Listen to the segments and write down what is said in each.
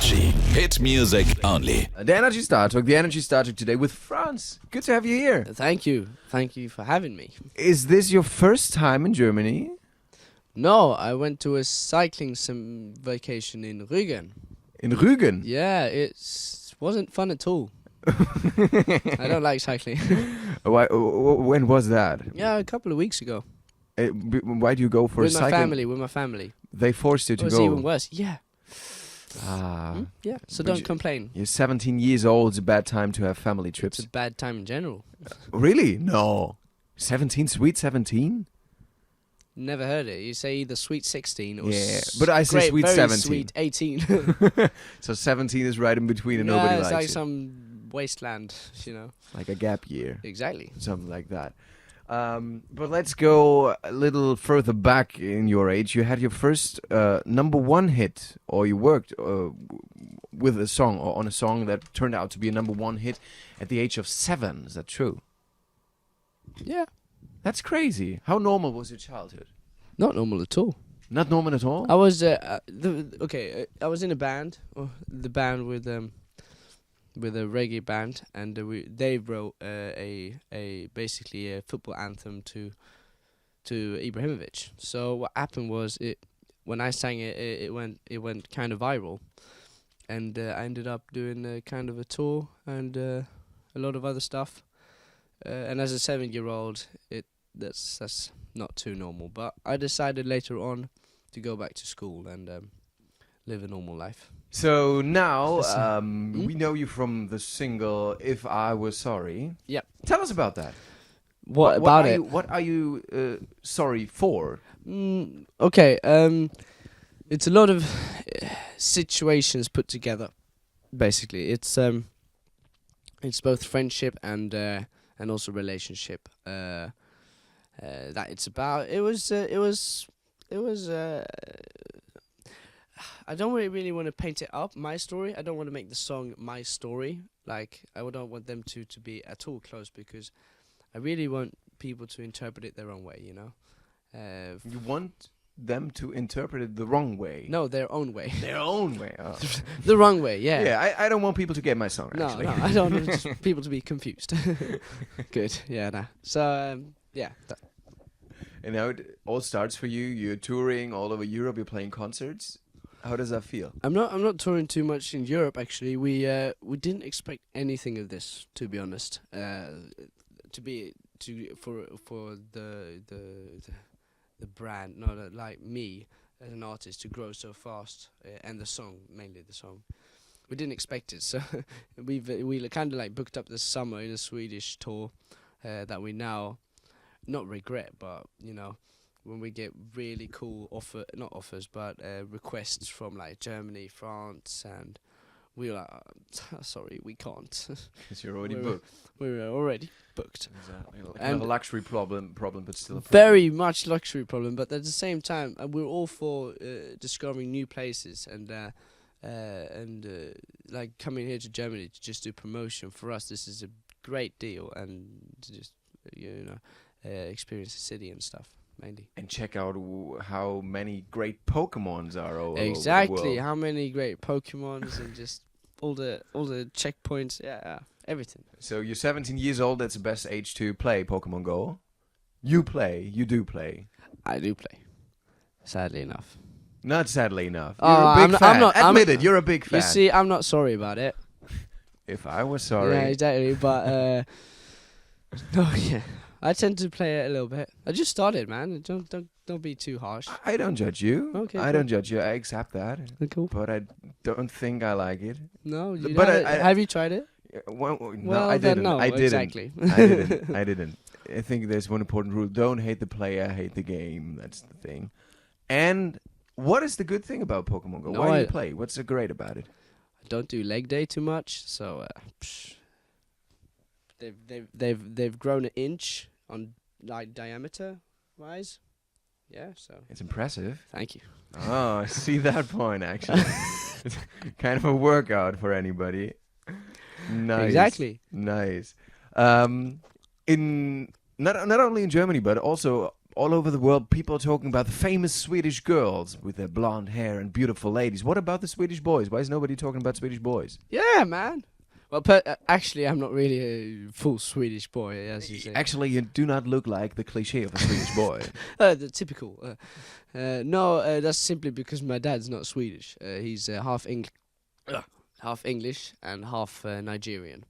Energy. Hit music only. The Energy Startalk, the Energy Startalk today with Frans. Good to have you here. Thank you for having me. Is this your first time in Germany? No, I went to a cycling vacation in Rügen. In Rügen? Yeah, it wasn't fun at all. I don't like cycling. When was that? Yeah, a couple of weeks ago. Why do you go for with a cycling? With my family. They forced you to It was go. even worse. Yeah. Yeah. So But don't complain. You're 17 years old. It's a bad time to have family trips. It's a bad time in general. Really? No. 17? Sweet 17? Never heard it. You say either sweet 16 or but I say sweet very 17. sweet 18. So 17 is right in between and Yeah, nobody it's likes like it. some wasteland, you know. Like a gap year. Exactly. Something like that. But let's go a little further back in your age. You had your first number one hit, or you worked with a song, or on a song that turned out to be a number one hit at the age of 7. Is that true? Yeah. That's crazy. How normal was your childhood? Not normal at all. Not normal at all? I was I was in a band, the band with a reggae band, and they wrote basically a football anthem to Ibrahimovic. So what happened was when I sang it went kind of viral, and I ended up doing kind of a tour and a lot of other stuff. And as a 7-year-old, that's not too normal. But I decided later on to go back to school and live a normal life. So now we know you from the single "If I Was Sorry." Yep. Tell us about that. What about it? What are you sorry for? Okay. It's a lot of situations put together. Basically, it's both friendship and also relationship. That it's about. It was. I don't really want to paint it up, my story. I don't want to make the song my story. Like, I don't want them to be at all close, because I really want people to interpret it their own way, you know? You want them to interpret it the wrong way? No, their own way. Their own way. Oh. The wrong way, yeah. Yeah, I don't want people to get my song, actually. No, I don't want people to be confused. Good, yeah, nah. So, yeah. And now it all starts for you. You're touring all over Europe. You're playing concerts. How does that feel? I'm not touring too much in Europe, actually. We didn't expect anything of this, to be honest. For the brand, not like me as an artist, to grow so fast, and the song, mainly the song. We didn't expect it, so we kind of like booked up this summer in a Swedish tour that we now not regret, but you know, when we get really cool requests from like Germany, France, and we're like, sorry, we can't. Because you're already booked. We're already booked. Exactly. Kind of a luxury problem, but still a problem. Very much luxury problem, but at the same time, we're all for discovering new places and like coming here to Germany to just do promotion. For us, this is a great deal, and to just experience the city and stuff. Mainly. And check out how many great Pokemons are all over the Exactly, world. how many great Pokemons and just all the checkpoints, yeah, everything. So you're 17 years old. That's the best age to play Pokemon Go. You do play. I do play, sadly enough. Not sadly enough. You're a big fan. Admit it, you're a big fan. You see, I'm not sorry about it. If I was sorry. Yeah, exactly, but no, yeah. I tend to play it a little bit. I just started, man. Don't be too harsh. I don't judge you. Okay. I don't judge you. I accept that. Cool. But I don't think I like it. No, you But have you tried it? No, I didn't. No, I didn't. Exactly. I didn't. I think there's one important rule. Don't hate the player, hate the game. That's the thing. And what is the good thing about Pokemon Go? Why do you play? What's so great about it? I don't do leg day too much, so they've grown an inch on like diameter wise. Yeah, so it's impressive. Thank you. Oh, I see that point actually. It's kind of a workout for anybody. Nice. Exactly. Nice. In not only in Germany but also all over the world, people are talking about the famous Swedish girls with their blonde hair and beautiful ladies. What about the Swedish boys? Why is nobody talking about Swedish boys? Yeah, man. Well, actually, I'm not really a full Swedish boy, as you say. Actually, you do not look like the cliche of a Swedish boy. The typical. No, that's simply because my dad's not Swedish. He's half English and half Nigerian.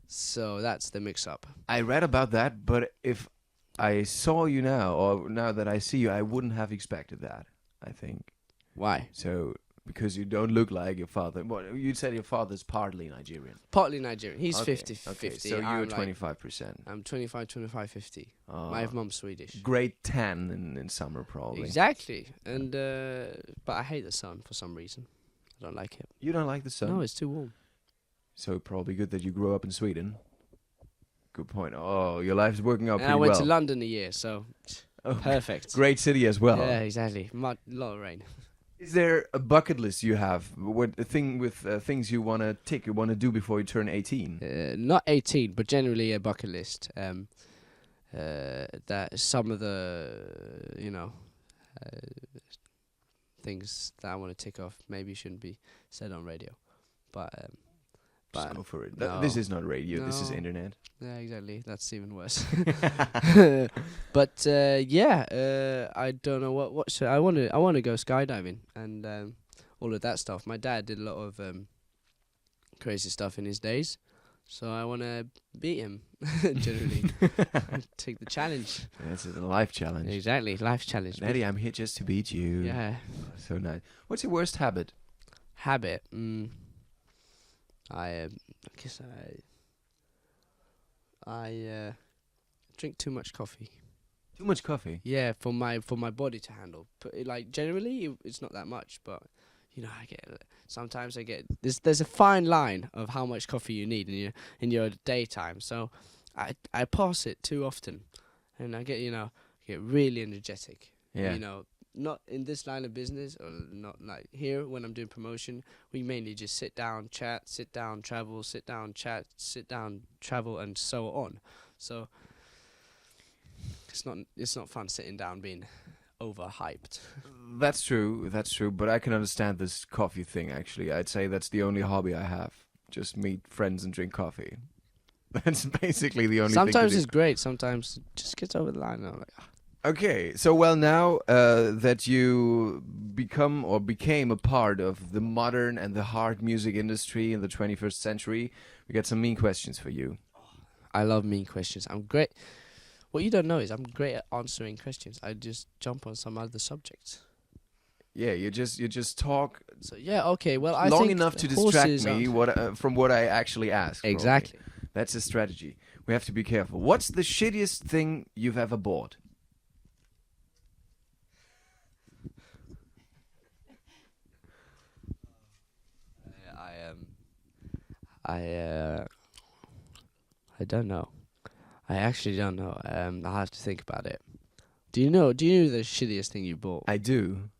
So that's the mix-up. I read about that, but if I saw you now, or now that I see you, I wouldn't have expected that, I think. Why? So, because you don't look like your father. Well, you said your father's partly Nigerian. Partly Nigerian. He's Okay, 50-50. Okay, so you're 25%. I'm 25-50. My mum's Swedish. Grade 10 in summer, probably. Exactly. And but I hate the sun for some reason. I don't like it. You don't like the sun? No, it's too warm. So probably good that you grew up in Sweden. Good point. Oh, your life's working out And pretty I went well. to London a year, so perfect. Great city as well. Yeah, exactly. Lot of rain. Is there a bucket list you have? What a thing with things you want to tick, you want to do before you turn 18? Not 18, but generally a bucket list. That some of the, things that I want to tick off maybe shouldn't be said on radio. But Just go for it. no. This is not radio. This is No. internet. Yeah, exactly. That's even worse. But I don't know what should I want to go skydiving and all of that stuff. My dad did a lot of crazy stuff in his days, so I want to beat him. Generally, take the challenge. That's a life challenge. Exactly, life challenge. Daddy, I'm here just to beat you. Yeah. So nice. What's your worst habit? Habit. I guess I drink too much coffee. Too much coffee. Yeah, for my body to handle. But like generally, it's not that much. But sometimes I get there's a fine line of how much coffee you need in your daytime. So I pass it too often, and I get really energetic. Yeah. Not in this line of business, or not like here when I'm doing promotion. We mainly just sit down, chat, sit down, travel, sit down, chat, sit down, travel, and so on. So it's not fun sitting down being overhyped. That's true. But I can understand this coffee thing. Actually, I'd say that's the only hobby I have. Just meet friends and drink coffee. That's basically the only. Sometimes thing it's great. Sometimes it just gets over the line. And I'm like, Okay, so now that you became a part of the modern and the hard music industry in the 21st century, we got some mean questions for you. I love mean questions. I'm great. What you don't know is I'm great at answering questions. I just jump on some other subjects. Yeah, you just talk So yeah, okay. Well, I long think enough to horses distract me from what I actually ask. probably. Exactly. That's a strategy. We have to be careful. What's the shittiest thing you've ever bought? I don't know. I actually don't know. I'll have to think about it. Do you know the shittiest thing you bought? I do.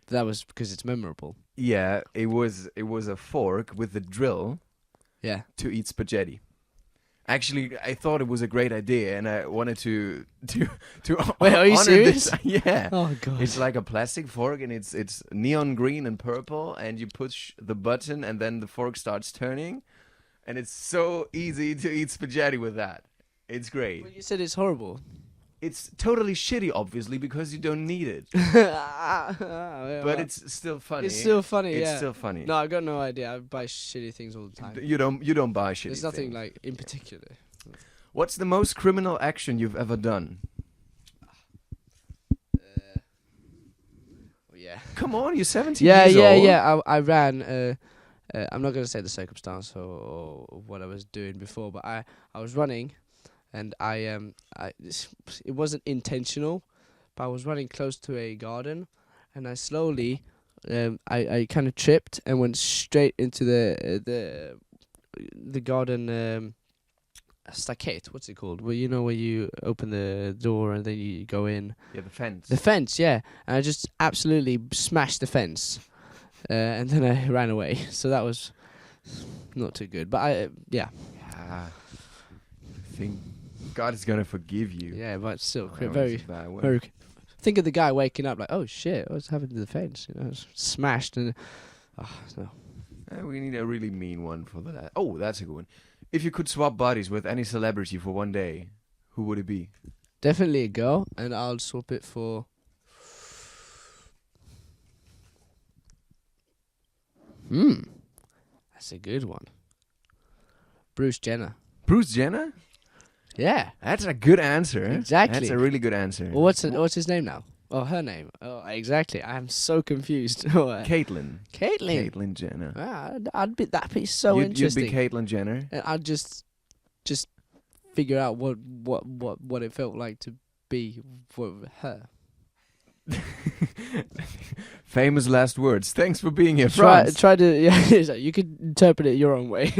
That was because it's memorable. Yeah, it was a fork with a drill Yeah. to eat spaghetti. Actually, I thought it was a great idea, and I wanted to Wait, are you honor serious? this. Yeah. Oh god. It's like a plastic fork, and it's neon green and purple, and you push the button, and then the fork starts turning, and it's so easy to eat spaghetti with that. It's great. Well, you said it's horrible. It's totally shitty, obviously, because you don't need it. But But it's still funny. It's still funny. It's Yeah. still funny. No, I've got no idea. I buy shitty things all the time. You don't buy shitty There's nothing things. like in particular. What's the most criminal action you've ever done? Yeah. Come on, you're 17 Yeah, years yeah, old. yeah. I ran. I'm not gonna say the circumstance or what I was doing before, but I was running, and it wasn't intentional, but I was running close to a garden, and I slowly, I kind of tripped and went straight into the garden stockade. What's it called? Well, where you open the door and then you go in. Yeah, the fence. The fence, yeah. And I just absolutely smashed the fence. And then I ran away. So that was not too good. But yeah. Yeah. I think God is gonna forgive you. Yeah, but still, That was very, a bad one. very. Think of the guy waking up like, oh shit, what's happened to the fence? You know, it's smashed and. Oh, no. We need a really mean one for that. Oh, that's a good one. If you could swap bodies with any celebrity for one day, who would it be? Definitely a girl, and I'll swap it for. That's a good one. Bruce Jenner. Bruce Jenner? Yeah. That's a good answer. Exactly. That's a really good answer. Well, what's his name now? Oh, her name. Oh, exactly. I'm so confused. Caitlyn. Caitlyn. Caitlyn Jenner. That'd be so interesting. You'd be Caitlyn Jenner. And I'd just figure out what it felt like to be for her. Famous last words. Thanks for being here, Frans. Try to you could interpret it your own way.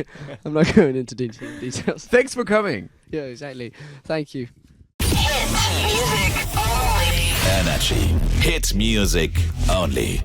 I'm not going into details. Thanks for coming. Yeah, exactly. Thank you. Energy. Hit music only.